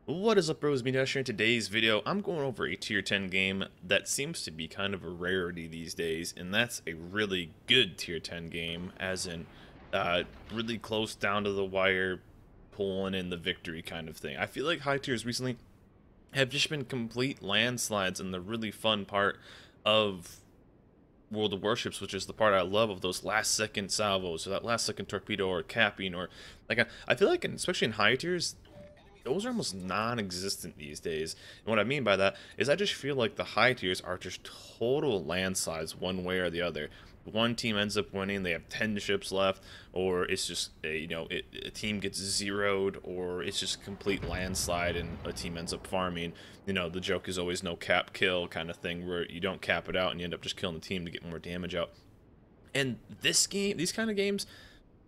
What is up, bros? Me Dash here. In today's video, I'm going over a tier 10 game that seems to be kind of a rarity these days, and that's a really good tier 10 game, as in really close down to the wire, pulling in the victory kind of thing. I feel like high tiers recently have just been complete landslides, and the really fun part of World of Warships, which is the part I love of those last second salvos, or that last second torpedo, or capping, or like I feel like, especially in high tiers, those are almost non-existent these days. And what I mean by that is I just feel like the high tiers are just total landslides one way or the other. One team ends up winning, they have 10 ships left, or it's just a team gets zeroed, or it's just a complete landslide and a team ends up farming. The joke is always no cap kill kind of thing, where you don't cap it out and you end up just killing the team to get more damage out. And these kind of games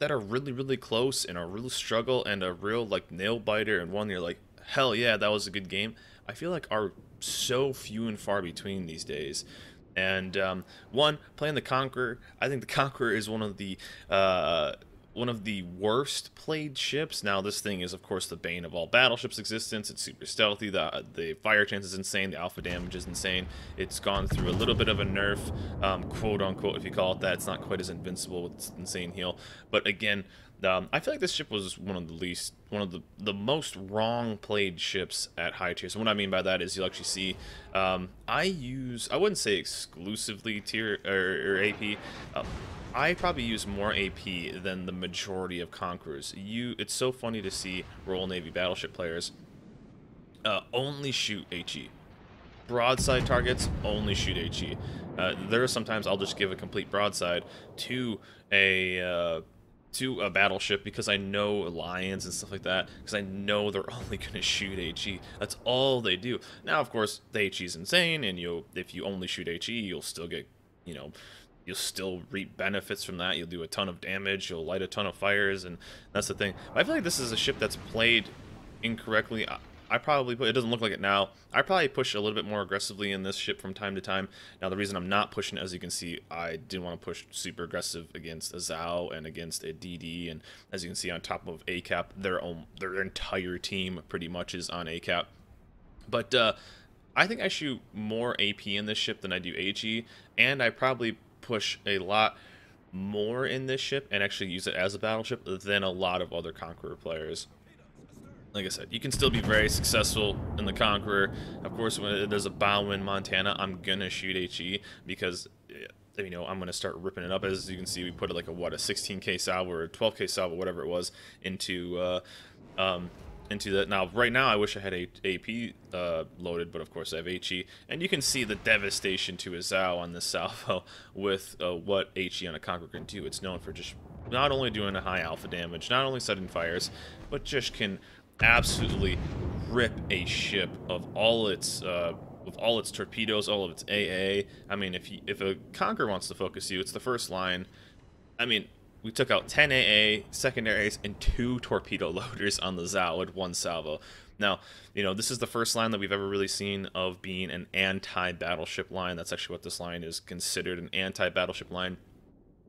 that are really close and a real struggle and a real like nail biter, and one you're like, hell yeah, that was a good game, I feel like are so few and far between these days. And one, playing the Conqueror, I think the Conqueror is one of the worst played ships. Now, this thing is, of course, the bane of all battleships' existence. It's super stealthy. The fire chance is insane. The alpha damage is insane. It's gone through a little bit of a nerf, quote unquote, if you call it that. It's not quite as invincible with its insane heal. But again, I feel like this ship was one of the most wrong played ships at high tier. So what I mean by that is you'll actually see, I wouldn't say exclusively tier or AP. I probably use more AP than the majority of Conquerors. It's so funny to see Royal Navy battleship players only shoot HE. Broadside targets only shoot HE. There are sometimes I'll just give a complete broadside to a battleship because I know lions and stuff like that, because I know they're only going to shoot HE. That's all they do. Now, of course, the HE is insane, and if you only shoot HE, you'll still get, you'll still reap benefits from that. You'll do a ton of damage, you'll light a ton of fires, and that's the thing. I feel like this is a ship that's played incorrectly. I probably it doesn't look like it now. I probably push a little bit more aggressively in this ship from time to time. Now, the reason I'm not pushing it, as you can see, I didn't want to push super aggressive against a Zhao and against a DD, and as you can see on top of ACAP, their entire team pretty much is on ACAP. But I think I shoot more AP in this ship than I do HE, and I probably push a lot more in this ship and actually use it as a battleship than a lot of other Conqueror players. Like I said, you can still be very successful in the Conqueror. Of course, when there's a bow in Montana, I'm gonna shoot HE because I'm gonna start ripping it up. As you can see, we put like a 16k salvo or a 12k salvo, whatever it was, into that. Now, right now, I wish I had AP loaded, but of course I have HE, and you can see the devastation to a Zhao on this salvo with what HE on a Conqueror can do. It's known for just not only doing a high alpha damage, not only setting fires, but just can absolutely rip a ship of all its torpedoes, all of its AA. I mean, if a Conqueror wants to focus you, it's the first line. I mean, we took out 10 AA, secondaries, and 2 torpedo loaders on the Zhao with 1 salvo. Now, this is the first line that we've ever really seen of being an anti-battleship line. That's actually what this line is considered, an anti-battleship line,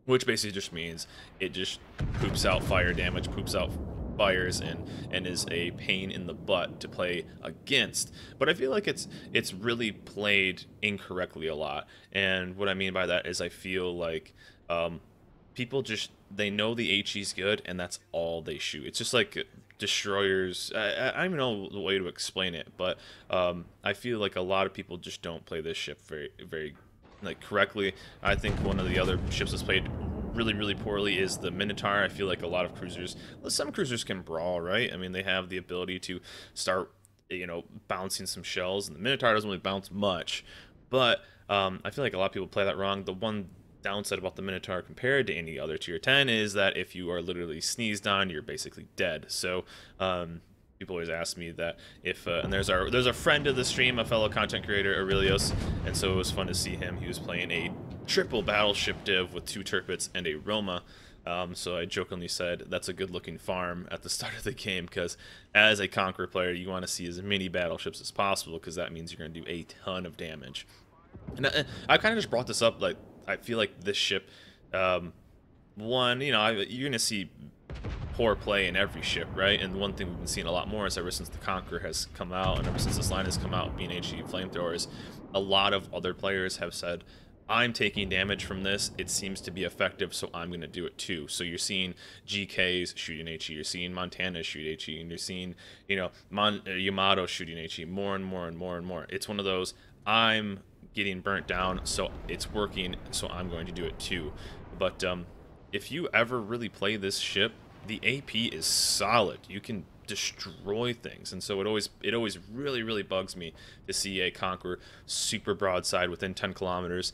which basically just means it just poops out fire damage, poops out fires, and is a pain in the butt to play against. But I feel like it's really played incorrectly a lot. And what I mean by that is I feel like people they know the HE's good, and that's all they shoot. It's just like destroyers. I don't even know the way to explain it, but I feel like a lot of people just don't play this ship very correctly. I think one of the other ships that's played really poorly is the Minotaur. I feel like a lot of cruisers, some cruisers can brawl, right? I mean, they have the ability to start bouncing some shells, and the Minotaur doesn't really bounce much, but I feel like a lot of people play that wrong. The one downside about the Minotaur compared to any other tier 10 is that if you are literally sneezed on, you're basically dead. So people always ask me that if and there's a friend of the stream, a fellow content creator, Aurelios, and so it was fun to see him. He was playing a triple battleship div with 2 Tirpitz and a Roma. So I jokingly said that's a good looking farm at the start of the game, because as a Conqueror player, you want to see as many battleships as possible, because that means you're going to do a ton of damage. And I kind of just brought this up, like, I feel like this ship, one, you're going to see poor play in every ship, right? And one thing we've been seeing a lot more is ever since the Conqueror has come out, and ever since this line has come out, being HE flamethrowers, a lot of other players have said, I'm taking damage from this, it seems to be effective, so I'm going to do it too. So you're seeing GKs shooting HE, you're seeing Montana shoot HE, and you're seeing, you know, Yamato shooting HE more and more and more and more. It's one of those, I'm getting burnt down, so it's working, so I'm going to do it too. But if you ever really play this ship, the AP is solid. You can destroy things, and so it always really bugs me to see a Conqueror super broadside within 10 kilometers.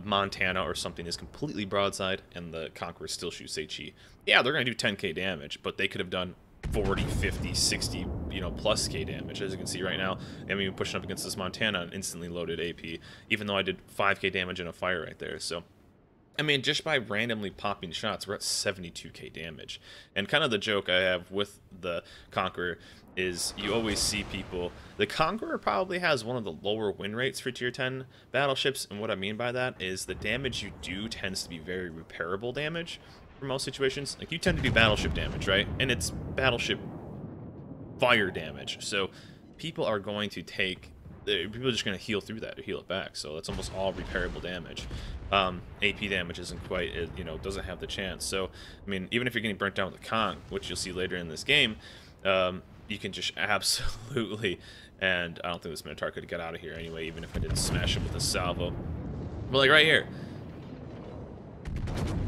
Montana or something is completely broadside, and the Conqueror still shoots HE. Yeah, they're going to do 10k damage, but they could have done 40, 50, 60, you know, plus K damage. As you can see right now, I'm even pushing up against this Montana and instantly loaded AP, even though I did 5k damage in a fire right there. So, I mean, just by randomly popping shots, we're at 72k damage. And kind of the joke I have with the Conqueror is you always see people... The Conqueror probably has one of the lower win rates for tier 10 battleships, and what I mean by that is the damage you do tends to be very repairable damage for most situations. Like, you tend to do battleship damage, right? And it's battleship fire damage. So people are going to take... People are just going to heal through that or heal it back. So that's almost all repairable damage. AP damage isn't quite, you know, doesn't have the chance. So, I mean, even if you're getting burnt down with the Conk, which you'll see later in this game, you can just absolutely, and I don't think this Minotaur could get out of here anyway, even if I didn't smash him with a salvo. But like right here,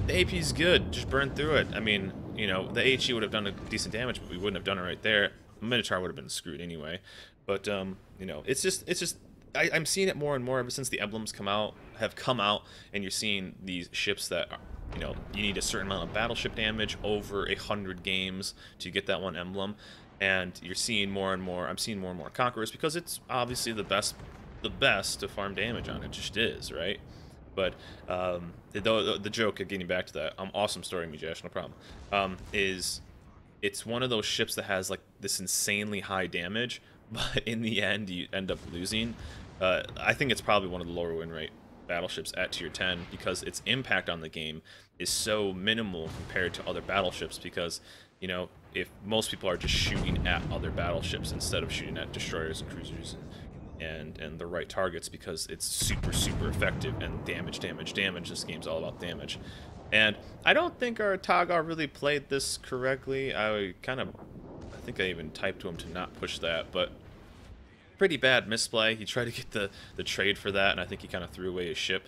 the AP's good, just burn through it. I mean, you know, the HE would have done a decent damage, but we wouldn't have done it right there. The Minotaur would have been screwed anyway. But you know, it's just I'm seeing it more and more ever since the emblems have come out, and you're seeing these ships that are, you know, you need a certain amount of battleship damage over 100 games to get that one emblem, and you're seeing more and more. I'm seeing more and more Conquerors because it's obviously the best to farm damage on. It just is, right? But the joke of getting back to that, awesome story, Mijash, no problem. Is it's one of those ships that has like this insanely high damage, but in the end you end up losing. I think it's probably one of the lower win rate battleships at tier 10 because its impact on the game is so minimal compared to other battleships, because, you know, if most people are just shooting at other battleships instead of shooting at destroyers and cruisers and the right targets, because it's super effective, and damage. This game's all about damage. And I don't think our Taga really played this correctly. I think I even typed to him to not push that, but pretty bad misplay. He tried to get the trade for that, and I think he kind of threw away his ship.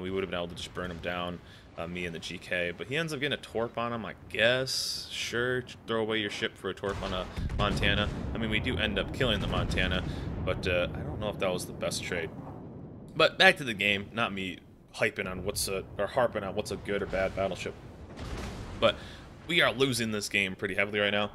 We would have been able to just burn him down, me and the GK, but he ends up getting a torp on him, I guess. Sure, throw away your ship for a torp on a Montana. I mean, we do end up killing the Montana, but I don't know if that was the best trade. But back to the game, not me hyping on or harping on what's a good or bad battleship. But we are losing this game pretty heavily right now.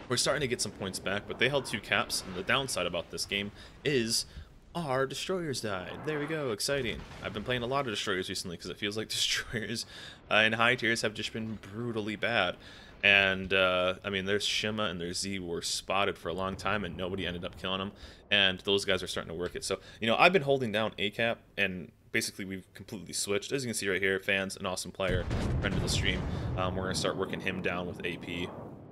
We're starting to get some points back, but they held 2 caps, and the downside about this game is our destroyers died. There we go, exciting. I've been playing a lot of destroyers recently because it feels like destroyers in high tiers have just been brutally bad. And, I mean, there's Shima and there's Z were spotted for a long time, and nobody ended up killing them, and those guys are starting to work it. So, you know, I've been holding down A cap, and basically we've completely switched. As you can see right here, Fan's an awesome player, friend of the stream. We're going to start working him down with AP.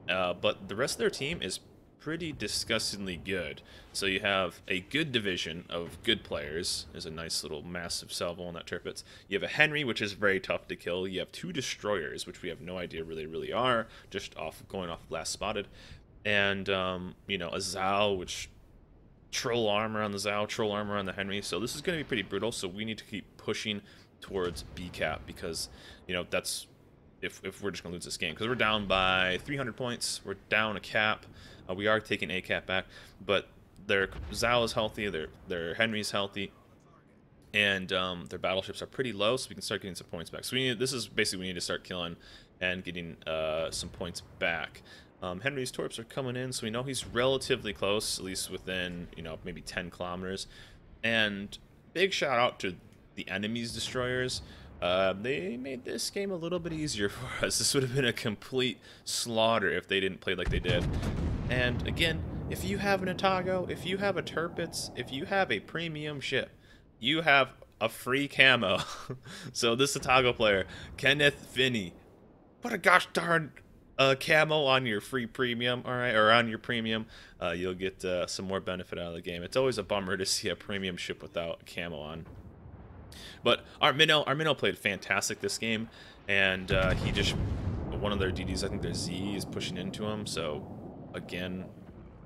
But the rest of their team is pretty disgustingly good. So you have a good division of good players. There's a nice little massive salvo on that Tirpitz. You have a Henry, which is very tough to kill. You have 2 destroyers, which we have no idea really are, just going off last spotted. And, you know, a Zhao, which troll armor on the Zhao, troll armor on the Henry. So this is going to be pretty brutal. So we need to keep pushing towards B cap because, you know, that's... If we're just going to lose this game, because we're down by 300 points, we're down a cap, we are taking a cap back, but their Zhao is healthy, their Henry's healthy, and their battleships are pretty low, so we can start getting some points back. So this is basically, we need to start killing and getting some points back. Henry's torps are coming in, so we know he's relatively close, at least within, you know, maybe 10 kilometers. And big shout out to the enemy's destroyers. They made this game a little bit easier for us. This would have been a complete slaughter if they didn't play like they did. And again, if you have an Atago, if you have a Tirpitz, if you have a premium ship, you have a free camo. So this Atago player, Kenneth Finney, what a gosh darn camo on your free premium, all right, or on your premium, you'll get some more benefit out of the game. It's always a bummer to see a premium ship without camo on. But our minnow played fantastic this game, and he just, one of their DDs, I think their Z is pushing into him. So again,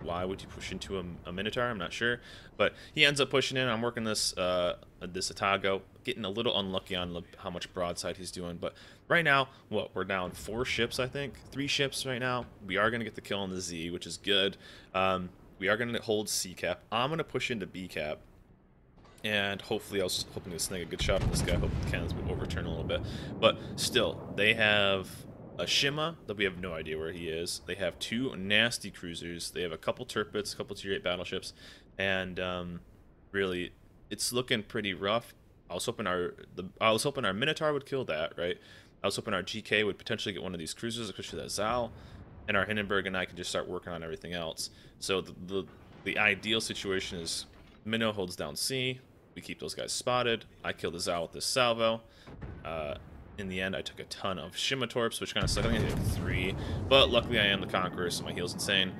why would you push into a Minotaur? I'm not sure, but he ends up pushing in. I'm working this Atago, getting a little unlucky on how much broadside he's doing. But right now, what, we're down 4 ships, I think, 3 ships right now. We are gonna get the kill on the Z, which is good. We are gonna hold C cap. I'm gonna push into B cap. And hopefully I was hoping to snag a good shot on this guy. Hope the cannons would overturn a little bit. But still, they have a Shima that we have no idea where he is. They have 2 nasty cruisers. They have a couple Tirpitz, a couple Tier 8 battleships. And really, it's looking pretty rough. I was hoping our Minotaur would kill that, right? I was hoping our GK would potentially get one of these cruisers, especially that Zal. And our Hindenburg and I could just start working on everything else. So the ideal situation is Minnow holds down C. We keep those guys spotted. I kill the Zal with this salvo. In the end, I took a ton of Shima-torps, which kind of sucked. I think I did 3, but luckily I am the Conqueror, so my heal's insane.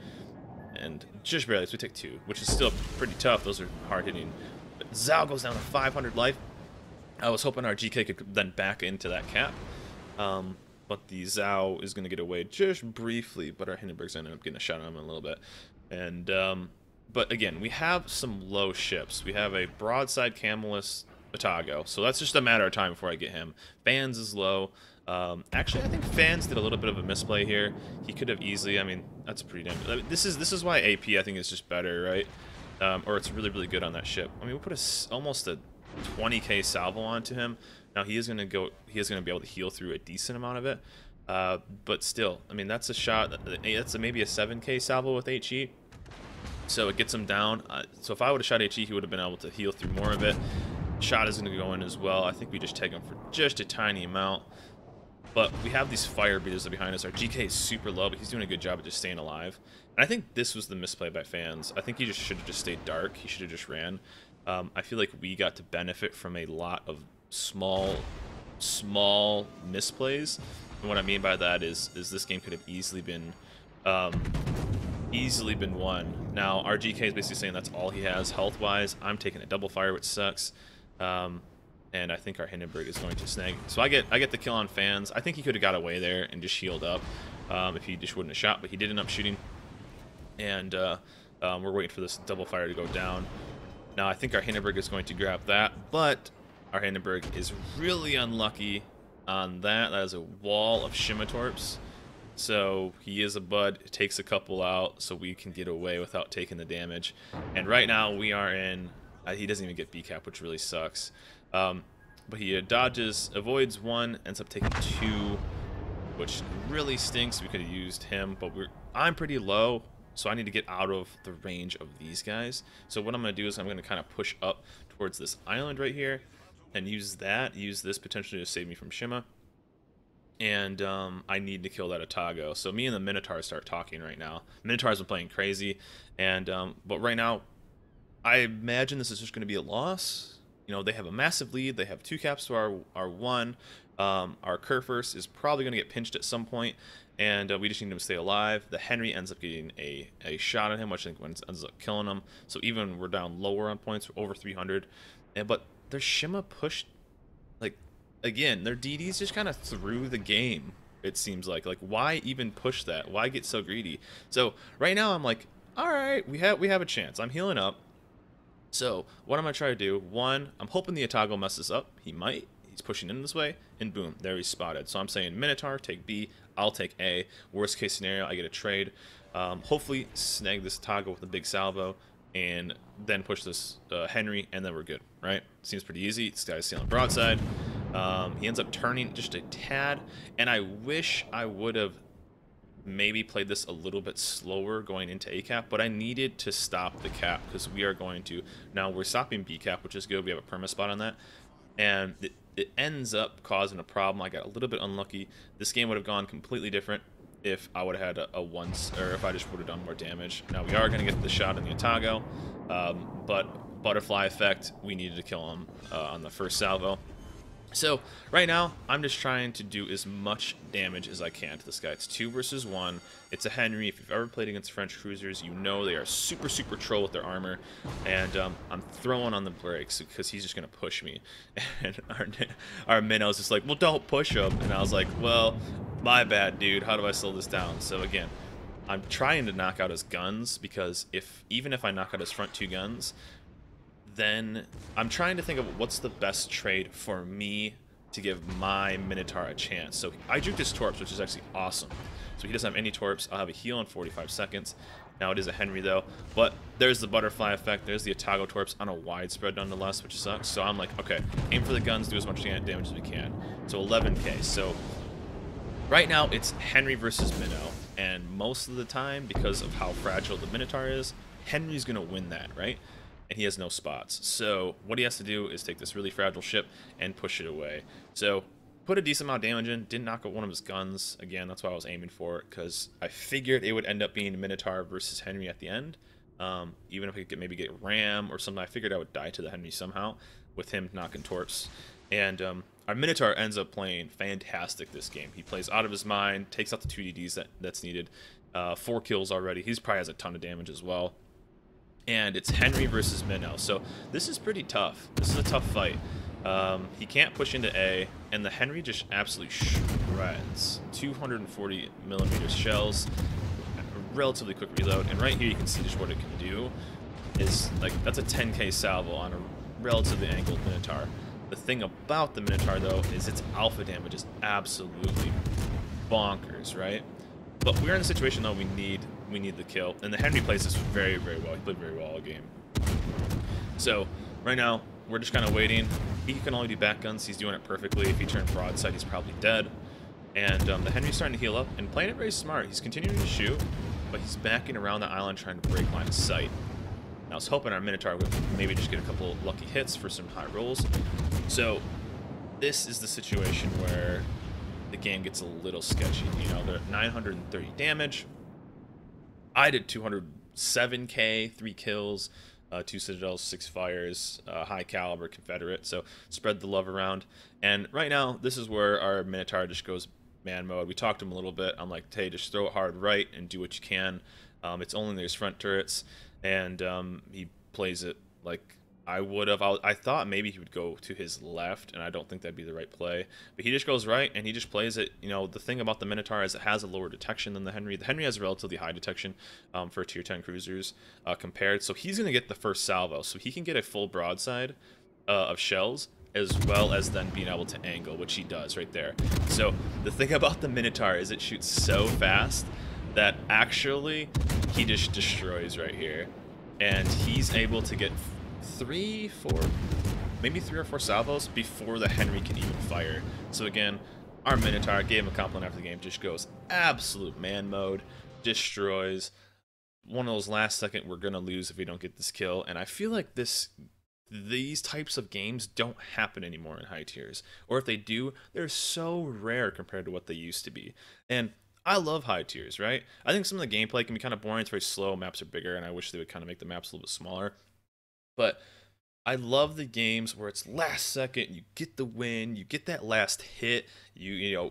And just barely, so we take 2, which is still pretty tough. Those are hard-hitting. But Zal goes down to 500 life. I was hoping our GK could then back into that cap. But the Zal is going to get away just briefly, but our Hindenburg's ended up getting a shot on him in a little bit. And, but again, we have some low ships. We have a broadside cameless Atago, so that's just a matter of time before I get him. Fans is low. Actually, I think Fans did a little bit of a misplay here. He could have easily, I mean, that's pretty damn. This is why AP I think is just better, right? Or it's really good on that ship. I mean, we put almost a 20k salvo onto him. Now he is gonna be able to heal through a decent amount of it. But still, I mean, that's a shot. That's maybe a 7k salvo with HE. So it gets him down. So if I would have shot HE, he would have been able to heal through more of it. Shot is going to go in as well. I think we just take him for just a tiny amount. But we have these fire beaters behind us. Our GK is super low, but he's doing a good job of just staying alive. And I think this was the misplay by Fans. I think he just should have just stayed dark. He should have just ran. I feel like we got to benefit from a lot of small misplays. And what I mean by that is this game could have easily been won. Now our GK is basically saying that's all he has health-wise. I'm taking a double fire, which sucks. And I think our Hindenburg is going to snag. So I get the kill on Fans. I think he could have got away there and just healed up if he just wouldn't have shot, but he did end up shooting. And we're waiting for this double fire to go down. Now I think our Hindenburg is going to grab that, but our Hindenburg is really unlucky on that. That is a wall of Shima-torps. So he is a bud. It takes a couple out so we can get away without taking the damage. And right now we are in... he doesn't even get B cap, which really sucks. But he avoids 1, ends up taking 2, which really stinks. We could have used him, but I'm pretty low, so I need to get out of the range of these guys. So what I'm going to do is I'm going to kind of push up towards this island right here and use this potentially to save me from Shima. And I need to kill that Atago. So me and the Minotaur start talking right now. Minotaur's been playing crazy, and but right now, I imagine this is just going to be a loss. You know, they have a massive lead. They have 2 caps to our 1. Our Kurfürst is probably going to get pinched at some point, and we just need him to stay alive. The Henry ends up getting a shot on him, which I think ends up killing him. So even we're down lower on points, we're over 300. But their Shima pushed, like, again, their DDs just kind of threw the game, it seems like. Like, why even push that? Why get so greedy? So right now I'm like, all right, we have a chance. I'm healing up. So what I'm going to try to do, 1, I'm hoping the Atago messes up. He might. He's pushing in this way, and boom, there he's spotted. So I'm saying Minotaur, take B, I'll take A. Worst case scenario, I get a trade. Hopefully snag this Atago with a big salvo, and then push this Henry, and then we're good, right? Seems pretty easy. This guy's sailing broadside. He ends up turning just a tad, and I wish I would have maybe played this a little bit slower going into A cap, but I needed to stop the cap because we are going to, now we're stopping B cap, which is good. We have a perma spot on that, and it ends up causing a problem. I got a little bit unlucky. This game would have gone completely different if I would have had a once, or if I just would have done more damage. Now we are going to get the shot on the Atago, but butterfly effect, we needed to kill him on the first salvo. So right now, I'm just trying to do as much damage as I can to this guy. It's 2 versus 1. It's a Henry. If you've ever played against French cruisers, you know they are super, super troll with their armor. And I'm throwing on the brakes because he's just going to push me. And our minnow's just like, well, don't push him. And I was like, well, my bad, dude. How do I slow this down? So again, I'm trying to knock out his guns because even if I knock out his front 2 guns, then I'm trying to think of what's the best trade for me to give my Minotaur a chance. So I juked his Torps, which is actually awesome. So he doesn't have any Torps. I'll have a heal in 45 seconds. Now it is a Henry though, but there's the butterfly effect. There's the Atago Torps on a widespread nonetheless, which sucks. So I'm like, okay, aim for the guns, do as much damage as we can. So 11k. So right now it's Henry versus Minnow, and most of the time, because of how fragile the Minotaur is, Henry's gonna win that, right? And he has no spots. So what he has to do is take this really fragile ship and push it away. So put a decent amount of damage in, didn't knock out one of his guns. Again, that's what I was aiming for, because I figured it would end up being Minotaur versus Henry at the end. Even if I could maybe get Ram or something, I figured I would die to the Henry somehow with him knocking Torps. And our Minotaur ends up playing fantastic this game. He plays out of his mind, takes out the 2 DDs that's needed. 4 kills already. He's probably has a ton of damage as well. And it's Henry versus Minnow. So this is pretty tough. This is a tough fight. He can't push into A, and the Henry just absolutely shreds. 240mm shells, relatively quick reload, and right here you can see just what it can do. Is like, that's a 10k salvo on a relatively angled Minotaur. The thing about the Minotaur though is its alpha damage is absolutely bonkers, right? But we're in a situation though we need the kill, and the Henry plays this very, very well. He played very well all game. So right now we're just kind of waiting. He can only do back guns. He's doing it perfectly. If he turned broadside, he's probably dead. And the Henry's starting to heal up and playing it very smart. He's continuing to shoot, but he's backing around the island trying to break line of sight. And I was hoping our Minotaur would maybe just get a couple lucky hits for some high rolls. So this is the situation where the game gets a little sketchy. You know, they're at 930 damage. I did 207k, 3 kills, 2 citadels, 6 fires, high caliber Confederate, so spread the love around. And right now, this is where our Minotaur just goes man mode. We talked to him a little bit. I'm like, hey, just throw it hard right and do what you can. It's only those front turrets, and he plays it like I would have. I thought maybe he would go to his left, and I don't think that'd be the right play. But he just goes right, and he just plays it. You know, the thing about the Minotaur is it has a lower detection than the Henry. The Henry has a relatively high detection for tier 10 cruisers compared. So he's going to get the first salvo. So he can get a full broadside of shells, as well as then being able to angle, which he does right there. So the thing about the Minotaur is it shoots so fast that actually he just destroys right here. And he's able to get 3, 4, maybe 3 or 4 salvos before the Henry can even fire. So again, our Minotaur, gave him a compliment after the game, just goes absolute man mode, destroys. One of those last second we're gonna lose if we don't get this kill, and I feel like these types of games don't happen anymore in high tiers, or if they do, they're so rare compared to what they used to be. And I love high tiers, right? I think some of the gameplay can be kind of boring. It's very slow. Maps are bigger, and I wish they would kind of make the maps a little bit smaller. But I love the games where it's last second, you get the win, you get that last hit, you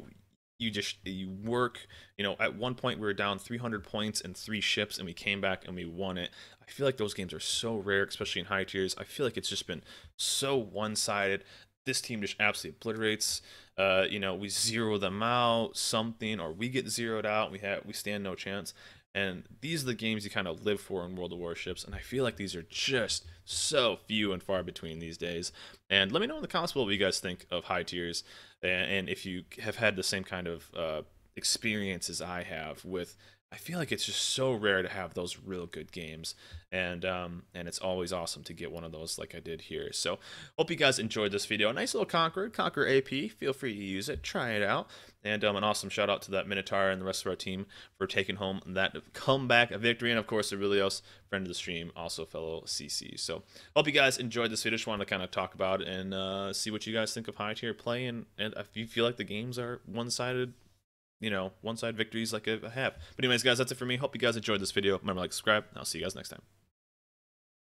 work. You know, at one point we were down 300 points and 3 ships, and we came back and we won it. I feel like those games are so rare, especially in high tiers. I feel like it's just been so one-sided. This team just absolutely obliterates. You know, we zero them out, something, or we get zeroed out. We stand no chance. And these are the games you kind of live for in World of Warships, and I feel like these are just so few and far between these days. And let me know in the comments below what you guys think of high tiers, and if you have had the same kind of experience as I have with. I feel like it's just so rare to have those real good games, and it's always awesome to get one of those like I did here. So hope you guys enjoyed this video. Nice little Conqueror AP. Feel free to use it, try it out, and an awesome shout out to that Minotaur and the rest of our team for taking home that comeback victory, and of course Aurelios, friend of the stream, also fellow CC. So hope you guys enjoyed this video. Just wanted to kind of talk about it and see what you guys think of high tier play, and if you feel like the games are one-sided. You know, one-side victories like I have. But anyways, guys, that's it for me. Hope you guys enjoyed this video. Remember to like, subscribe, and I'll see you guys next time.